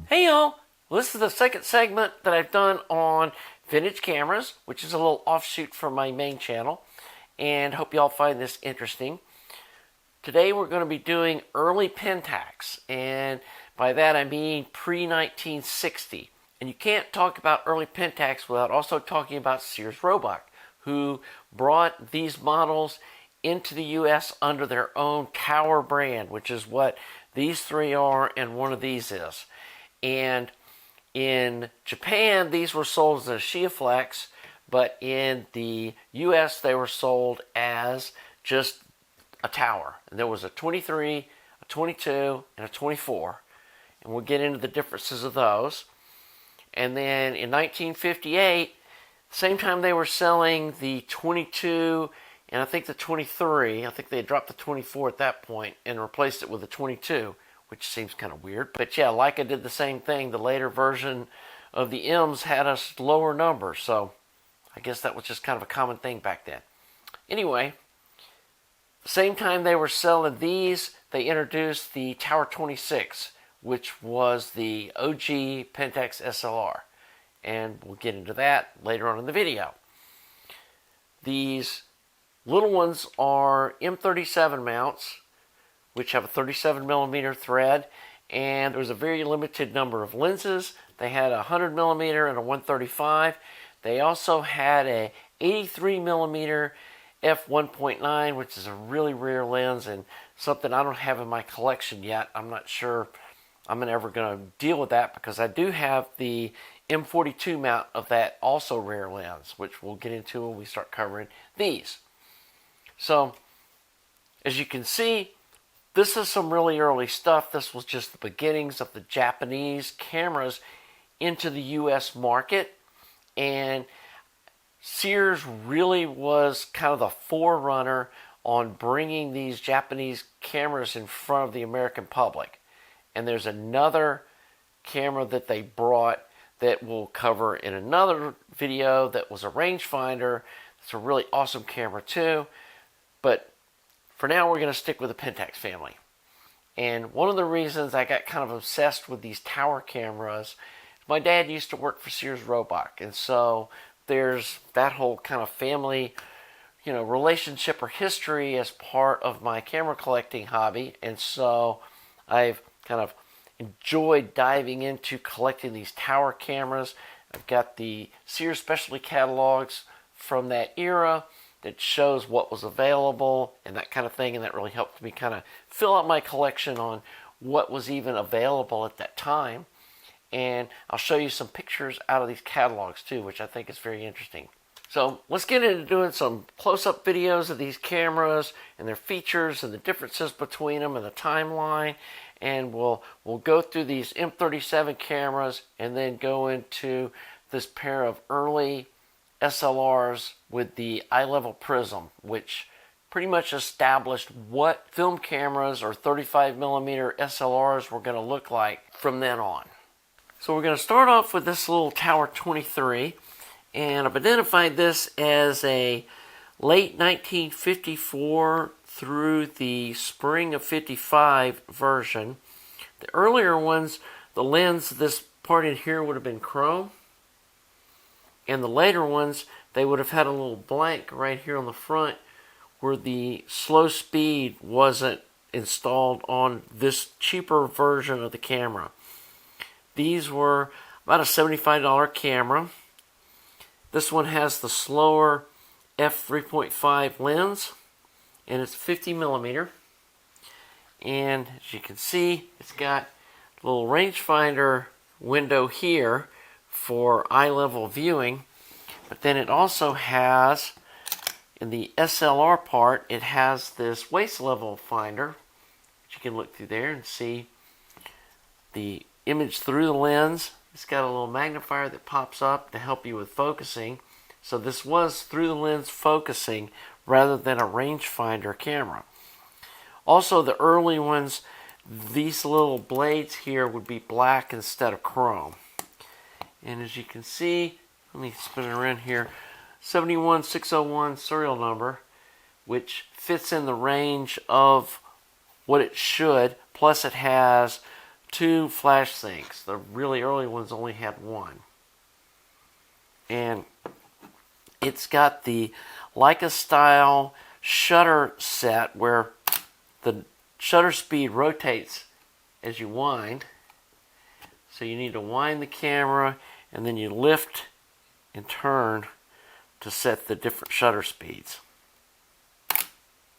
Hey y'all, well, this is the second segment that I've done on vintage cameras, which is a little offshoot from my main channel, and hope y'all find this interesting. Today we're going to be doing early Pentax, and by that I mean pre-1960. And you can't talk about early Pentax without also talking about Sears Roebuck, who brought these models into the US under their own Tower brand, which is what these three are and one of these is. And in Japan, these were sold as Asahiflex, but in the US, they were sold as just a tower. And there was a 23, a 22, and a 24. And we'll get into the differences of those. And then in 1958, same time they were selling the 22 and I think the 23. I think they had dropped the 24 at that point and replaced it with the 22. Which seems kind of weird. But yeah, Leica did the same thing. The later version of the M's had a lower number, so I guess that was just kind of a common thing back then. Anyway, the same time they were selling these, they introduced the Tower 26, which was the OG Pentax SLR. And we'll get into that later on in the video. These little ones are M37 mounts, which have a 37mm thread, and there was a very limited number of lenses. They had a 100mm and a 135. They also had a 83mm f1.9, which is a really rare lens and something I don't have in my collection yet. I'm not sure I'm ever going to deal with that because I do have the M42 mount of that also rare lens, which we'll get into when we start covering these. So, as you can see, this is some really early stuff. This was just the beginnings of the Japanese cameras into the US market. And Sears really was kind of the forerunner on bringing these Japanese cameras in front of the American public. And there's another camera that they brought that we'll cover in another video that was a rangefinder. It's a really awesome camera too. But for now, we're going to stick with the Pentax family. And one of the reasons I got kind of obsessed with these tower cameras, my dad used to work for Sears Roebuck. And so there's that whole kind of family, relationship or history as part of my camera collecting hobby. And so I've kind of enjoyed diving into collecting these tower cameras. I've got the Sears specialty catalogs from that era that shows what was available and that kind of thing, and that really helped me kind of fill out my collection on what was even available at that time. And I'll show you some pictures out of these catalogs too, which I think is very interesting. So let's get into doing some close-up videos of these cameras and their features and the differences between them and the timeline. And we'll go through these M37 cameras and then go into this pair of early SLRs with the eye-level prism, which pretty much established what film cameras or 35mm SLRs were going to look like from then on. So we're going to start off with this little Tower 23, and I've identified this as a late 1954 through the spring of 55 version. The earlier ones, the lens, this part in here would have been chrome. And the later ones, they would have had a little blank right here on the front where the slow speed wasn't installed on this cheaper version of the camera. These were about a $75 camera. This one has the slower f3.5 lens, and it's 50mm. And as you can see, it's got a little rangefinder window here for eye-level viewing, but then it also has, in the SLR part, it has this waist-level finder, which you can look through there and see the image through the lens. It's got a little magnifier that pops up to help you with focusing. So this was through the lens focusing rather than a rangefinder camera. Also, the early ones, these little blades here would be black instead of chrome. And as you can see, let me spin it around here, 71601 serial number, which fits in the range of what it should. Plus it has 2 flash sinks. The really early ones only had 1. And it's got the Leica style shutter set where the shutter speed rotates as you wind. So you need to wind the camera and then you lift and turn to set the different shutter speeds.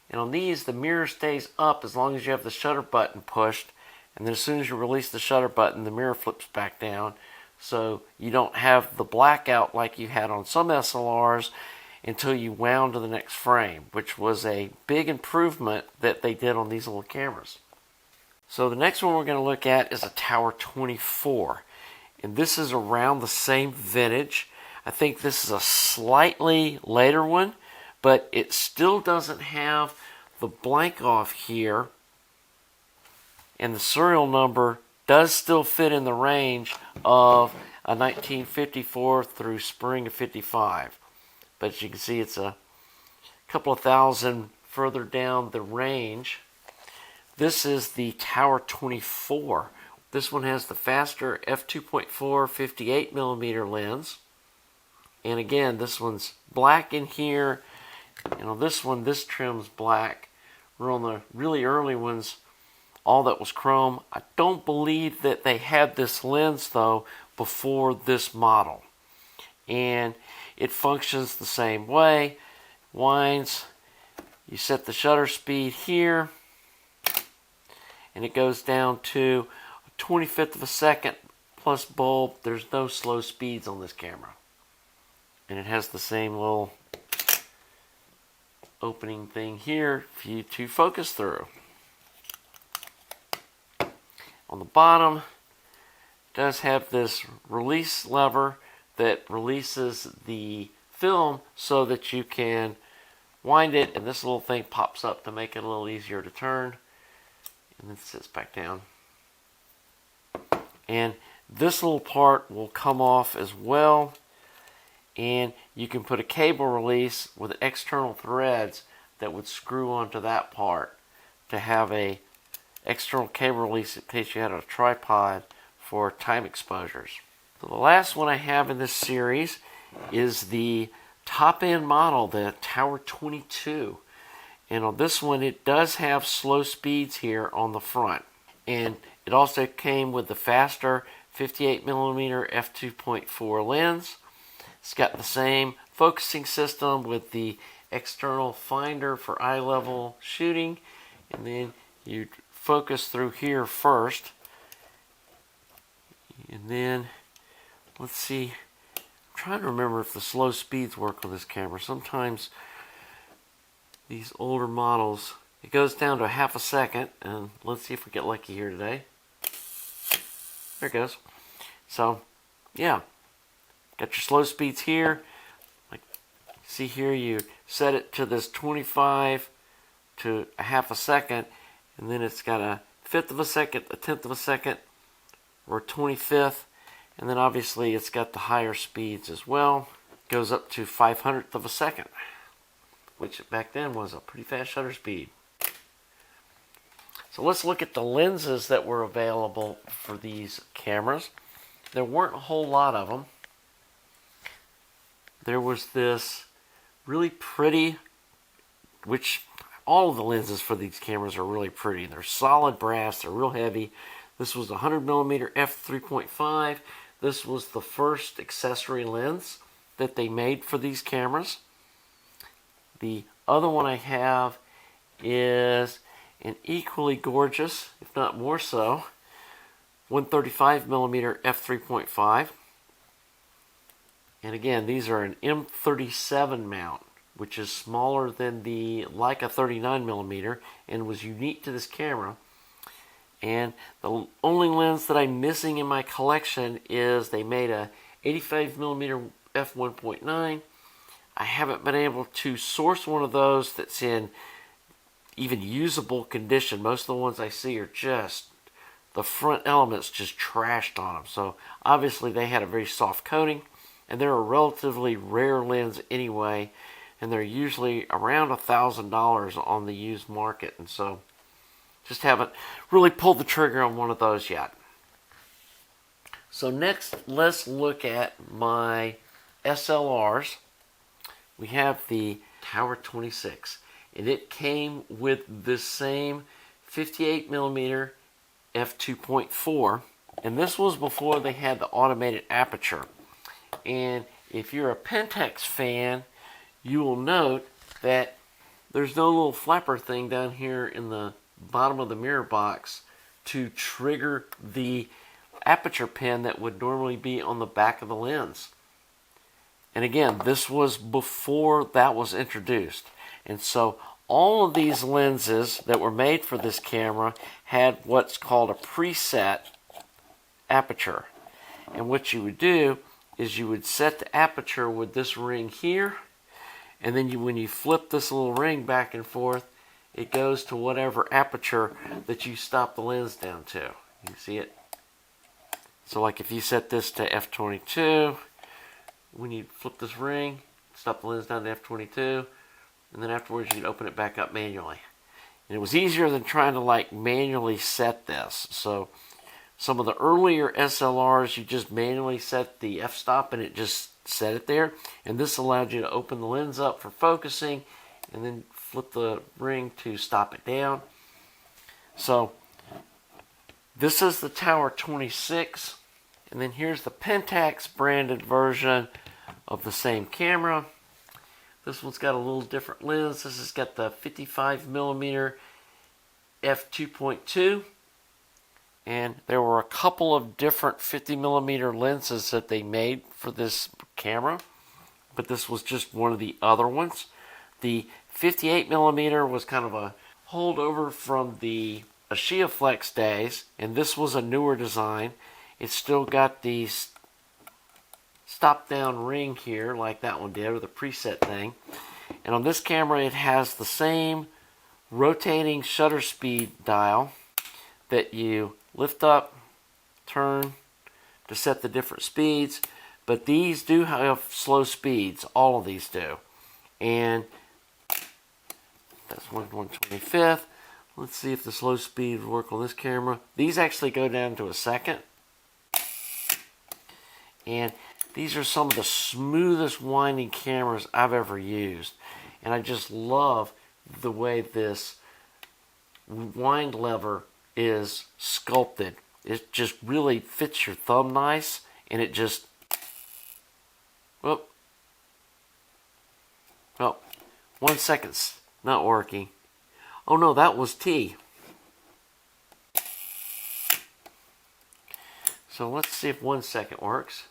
And on these, the mirror stays up as long as you have the shutter button pushed, and then as soon as you release the shutter button, the mirror flips back down, so you don't have the blackout like you had on some SLRs until you wound to the next frame, which was a big improvement that they did on these little cameras. So the next one we're going to look at is a Tower 24, and this is around the same vintage. I think this is a slightly later one, but it still doesn't have the blank off here, and the serial number does still fit in the range of a 1954 through spring of 55. But as you can see, it's a couple of thousand further down the range. This is the Tower 24. This one has the faster f2.4 58mm lens. And again, this one's black in here. And on this one, this trim's black. Where on the really early ones, all that was chrome. I don't believe that they had this lens, though, before this model. And it functions the same way. Winds. You set the shutter speed here. And it goes down to a 25th of a second plus bulb. There's no slow speeds on this camera. And it has the same little opening thing here for you to focus through. On the bottom, it does have this release lever that releases the film so that you can wind it, and this little thing pops up to make it a little easier to turn, and then sits back down. And this little part will come off as well, and you can put a cable release with external threads that would screw onto that part to have a external cable release in case you had a tripod for time exposures. So the last one I have in this series is the top-end model, the Tower 22. And on this one, it does have slow speeds here on the front. And it also came with the faster 58mm f2.4 lens. It's got the same focusing system with the external finder for eye level shooting. And then you focus through here first. And then, let's see, I'm trying to remember if the slow speeds work with this camera. Sometimes these older models, it goes down to a half a second, and let's see if we get lucky here today. There it goes. So, yeah, got your slow speeds here. Like, see here, you set it to this 25 to a half a second, and then it's got a 1/5 of a second, a 1/10 of a second, or a 25th, and then obviously it's got the higher speeds as well. It goes up to 500th of a second, which back then was a pretty fast shutter speed. So let's look at the lenses that were available for these cameras. There weren't a whole lot of them. There was this really pretty, which all of the lenses for these cameras are really pretty. They're solid brass, they're real heavy. This was a 100mm f3.5. This was the first accessory lens that they made for these cameras. The other one I have is an equally gorgeous, if not more so, 135mm f3.5. And again, these are an M37 mount, which is smaller than the Leica 39mm and was unique to this camera. And the only lens that I'm missing in my collection is they made a 85mm f1.9. I haven't been able to source one of those that's in even usable condition. Most of the ones I see are just, the front elements just trashed on them. So obviously they had a very soft coating, and they're a relatively rare lens anyway, and they're usually around $1,000 on the used market. And so Just haven't really pulled the trigger on one of those yet. So next, let's look at my SLRs. We have the Tower 26, and it came with this same 58mm f2.4, and this was before they had the automated aperture. And if you're a Pentax fan, you will note that there's no little flapper thing down here in the bottom of the mirror box to trigger the aperture pin that would normally be on the back of the lens. And again, this was before that was introduced. And so all of these lenses that were made for this camera had what's called a preset aperture. And what you would do is you would set the aperture with this ring here, and then when you flip this little ring back and forth, it goes to whatever aperture that you stop the lens down to. You can see it. So like if you set this to f22, when you flip this ring, stop the lens down to f22, and then afterwards you'd open it back up manually. And it was easier than trying to like manually set this. So some of the earlier SLRs, you just manually set the f-stop and it just set it there. And this allowed you to open the lens up for focusing and then flip the ring to stop it down. So this is the Tower 26, and then here's the Pentax branded version of the same camera. This one's got a little different lens. This has got the 55mm f2.2, and there were a couple of different 50mm lenses that they made for this camera, but this was just one of the other ones. The 58mm was kind of a holdover from the Asahiflex days, and this was a newer design. It's still got the stop down ring here like that one did, or the preset thing. And on this camera it has the same rotating shutter speed dial that you lift up, turn to set the different speeds, but these do have slow speeds. All of these do. And that's 1/125th. Let's see if the slow speed would work on this camera. These actually go down to a second. And these are some of the smoothest winding cameras I've ever used. And I just love the way this wind lever is sculpted. It just really fits your thumb nice, and it just, whoop. Oh, 1 second's not working. Oh no, that was T. So let's see if 1 second works.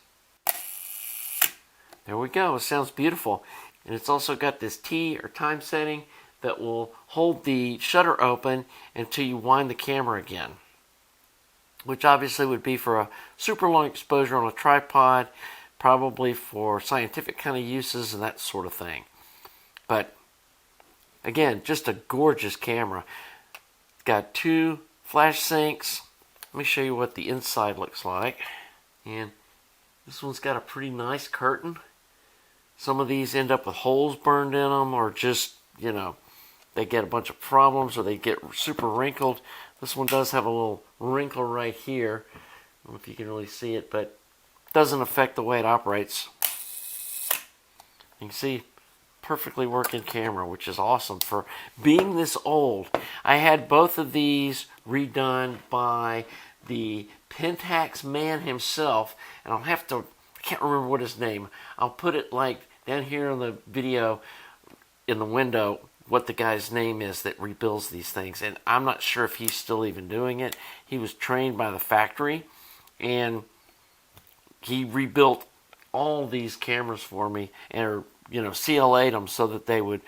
There we go. It sounds beautiful. And it's also got this T or time setting that will hold the shutter open until you wind the camera again, which obviously would be for a super long exposure on a tripod, probably for scientific kind of uses and that sort of thing. But again, just a gorgeous camera. It's got 2 flash sinks. Let me show you what the inside looks like. And this one's got a pretty nice curtain. Some of these end up with holes burned in them, or just, you know, they get a bunch of problems, or they get super wrinkled. This one does have a little wrinkle right here. I don't know if you can really see it, but it doesn't affect the way it operates. You can see, perfectly working camera, which is awesome for being this old. I had both of these redone by the Pentax man himself, and I'll have to, I can't remember what his name. I'll put it like down here on the video in the window what the guy's name is that rebuilds these things, and I'm not sure if he's still even doing it. He was trained by the factory, and he rebuilt all these cameras for me, and you know, CLA'd them so that they would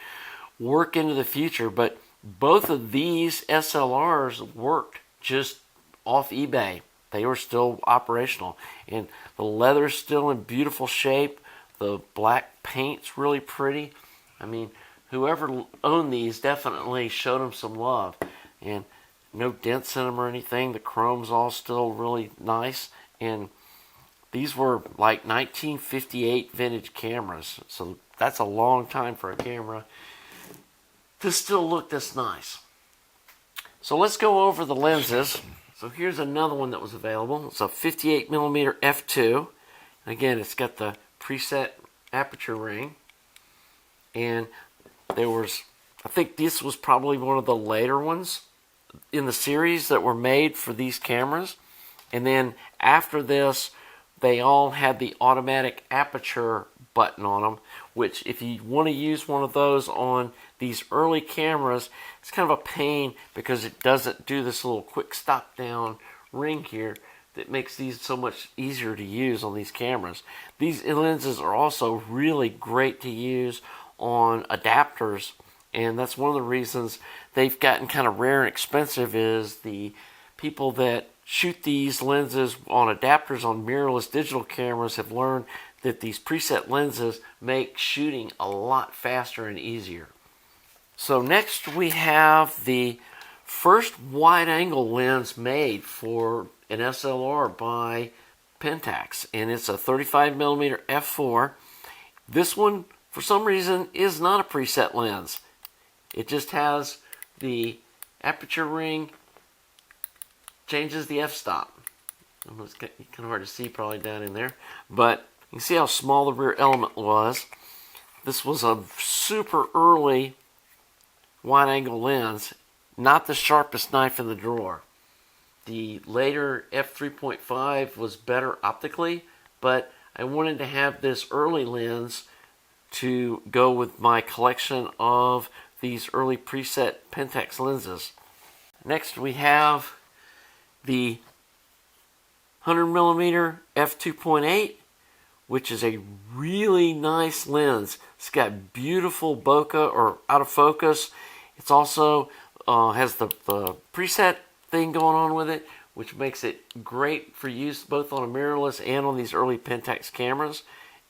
work into the future. But both of these SLRs worked just off eBay. They were still operational, and the leather's still in beautiful shape. The black paint's really pretty. I mean, whoever owned these definitely showed them some love, and no dents in them or anything. The chrome's all still really nice, and these were like 1958 vintage cameras, so that's a long time for a camera to still look this nice. So let's go over the lenses. So here's another one that was available. It's a 58mm f2. Again, it's got the preset aperture ring. And there was, I think this was probably one of the later ones in the series that were made for these cameras. And then after this, they all had the automatic aperture button on them, which if you want to use one of those on these early cameras, it's kind of a pain because it doesn't do this little quick stop down ring here that makes these so much easier to use on these cameras. These lenses are also really great to use on adapters, and that's one of the reasons they've gotten kind of rare and expensive is the people that shoot these lenses on adapters on mirrorless digital cameras have learned that these preset lenses make shooting a lot faster and easier. So next we have the first wide-angle lens made for an SLR by Pentax, and it's a 35mm f4. This one, for some reason, is not a preset lens. It just has the aperture ring, changes the f-stop. It's kind of hard to see probably down in there, but you can see how small the rear element was. This was a super early wide-angle lens, not the sharpest knife in the drawer. The later f3.5 was better optically, but I wanted to have this early lens to go with my collection of these early preset Pentax lenses. Next we have the 100mm f2.8, which is a really nice lens. It's got beautiful bokeh or out of focus. It's also has the preset thing going on with it, which makes it great for use both on a mirrorless and on these early Pentax cameras.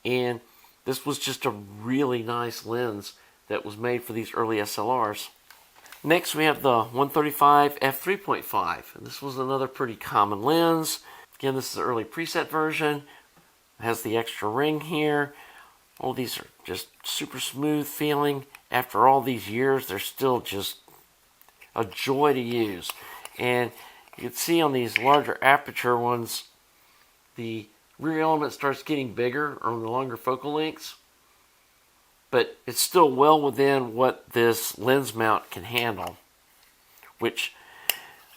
And this was just a really nice lens that was made for these early SLRs. Next we have the 135 f3.5, and this was another pretty common lens. Again, this is the early preset version. It has the extra ring here. All these are just super smooth feeling. After all these years, they're still just a joy to use. And you can see on these larger aperture ones, the rear element starts getting bigger on the longer focal lengths, but it's still well within what this lens mount can handle, which,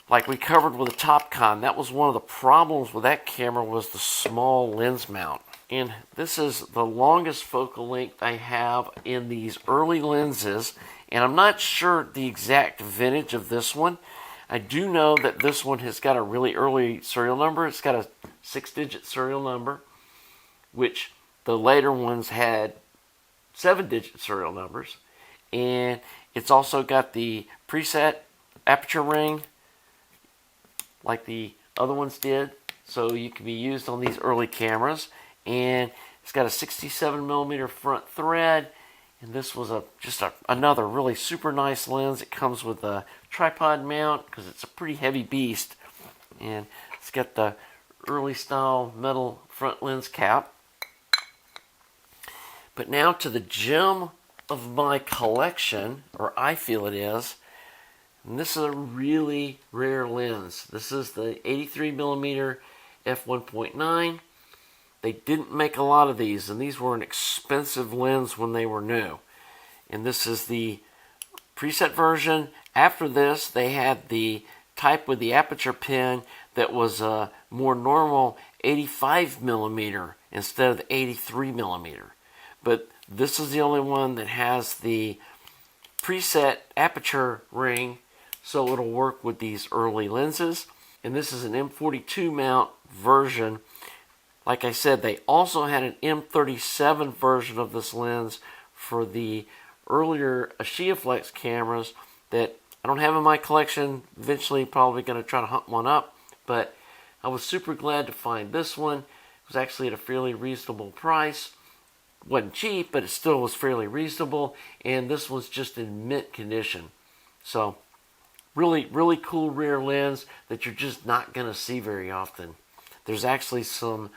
like we covered with the Topcon, that was one of the problems with that camera was the small lens mount. And this is the longest focal length I have in these early lenses, and I'm not sure the exact vintage of this one. I do know that this one has got a really early serial number. It's got a 6-digit serial number, which the later ones had 7-digit serial numbers. And it's also got the preset aperture ring like the other ones did, so you can be used on these early cameras. And it's got a 67mm front thread, and this was another really super nice lens. It comes with a tripod mount because it's a pretty heavy beast, and it's got the early style metal front lens cap. But now to the gem of my collection, or I feel it is, and this is a really rare lens. This is the 83mm f1.9. They didn't make a lot of these, and these were an expensive lens when they were new. And this is the preset version. After this, they had the type with the aperture pin that was a more normal 85mm instead of the 83mm. But this is the only one that has the preset aperture ring, so it'll work with these early lenses. And this is an M42 mount version. Like I said, they also had an M37 version of this lens for the earlier Asahiflex cameras that I don't have in my collection. Eventually probably going to try to hunt one up, but I was super glad to find this one. It was actually at a fairly reasonable price. It wasn't cheap, but it still was fairly reasonable, and this was just in mint condition. So really, really cool rear lens that you're just not going to see very often. There's actually some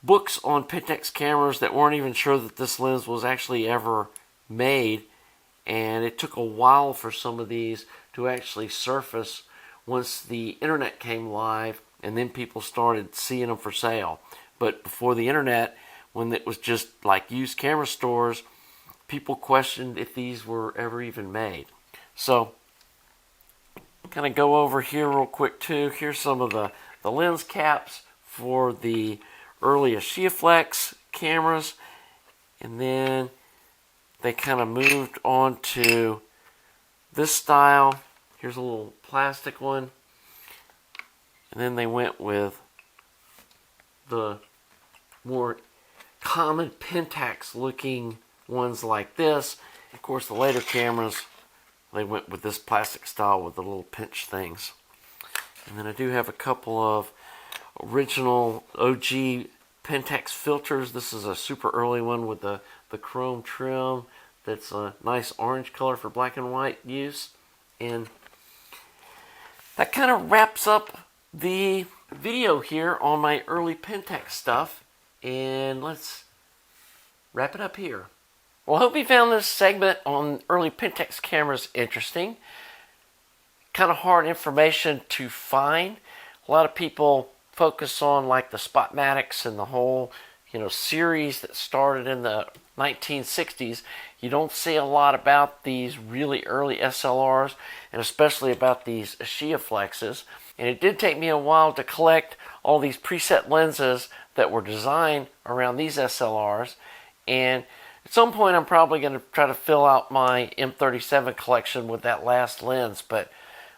books on Pentax cameras that weren't even sure that this lens was actually ever made, and it took a while for some of these to actually surface once the internet came live, and then people started seeing them for sale. But before the internet, when it was just like used camera stores, people questioned if these were ever even made. So, kind of go over here real quick too. Here's some of the lens caps for the early Asahiflex cameras. And then they kind of moved on to this style. Here's a little plastic one. And then they went with the more common Pentax looking ones like this. Of course, the later cameras, they went with this plastic style with the little pinch things. And then I do have a couple of original OG Pentax filters. This is a super early one with the chrome trim. That's a nice orange color for black and white use. And that kind of wraps up the video here on my early Pentax stuff. And let's wrap it up here. Well, I hope you found this segment on early Pentax cameras interesting. Kind of hard information to find. A lot of people focus on like the Spotmatics and the whole, series that started in the 1960s. You don't see a lot about these really early SLRs, and especially about these Asahiflexes. And it did take me a while to collect all these preset lenses that were designed around these SLRs. And at some point I'm probably going to try to fill out my M37 collection with that last lens. But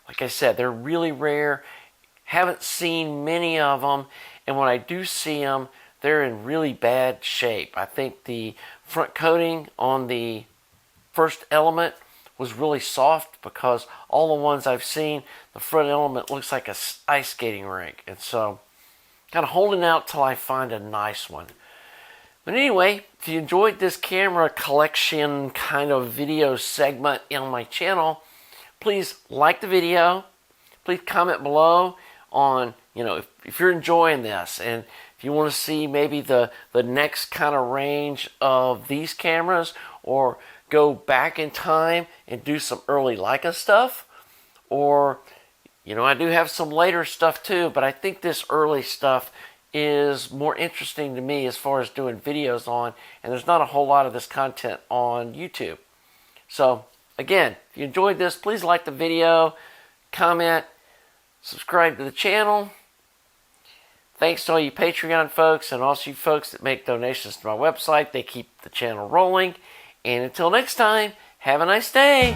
like I said, they're really rare. Haven't seen many of them. And when I do see them, they're in really bad shape. I think the front coating on the first element was really soft, because all the ones I've seen, the front element looks like a ice skating rink. And so kind of holding out till I find a nice one. But anyway, if you enjoyed this camera collection kind of video segment on my channel, please like the video. Please comment below on, if you're enjoying this, and if you want to see maybe the next kind of range of these cameras, or go back in time and do some early Leica stuff, or, I do have some later stuff too, but I think this early stuff is more interesting to me as far as doing videos on, and there's not a whole lot of this content on YouTube. So again, if you enjoyed this, please like the video, comment, subscribe to the channel. Thanks to all you Patreon folks, and also you folks that make donations to my website. They keep the channel rolling. And until next time, have a nice day.